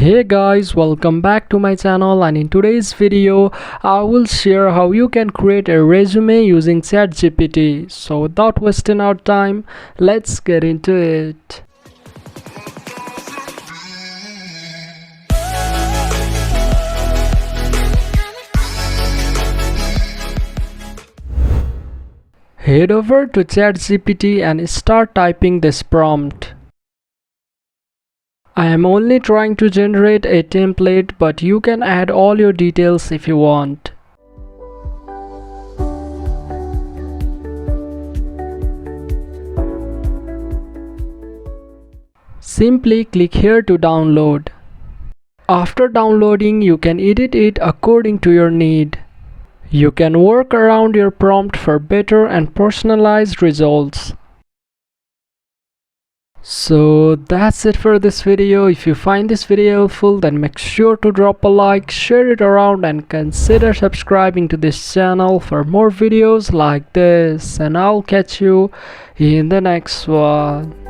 Hey guys, welcome back to my channel, and in today's video I will share how you can create a resume using ChatGPT. So without wasting our time, let's get into it. Head over to ChatGPT and start typing this prompt. I am only trying to generate a template, but you can add all your details if you want. Simply click here to download. After downloading, you can edit it according to your need. You can work around your prompt for better and personalized results. So that's it for this video. If you find this video helpful, then make sure to drop a like, share it around, and consider subscribing to this channel for more videos like this. And I'll catch you in the next one.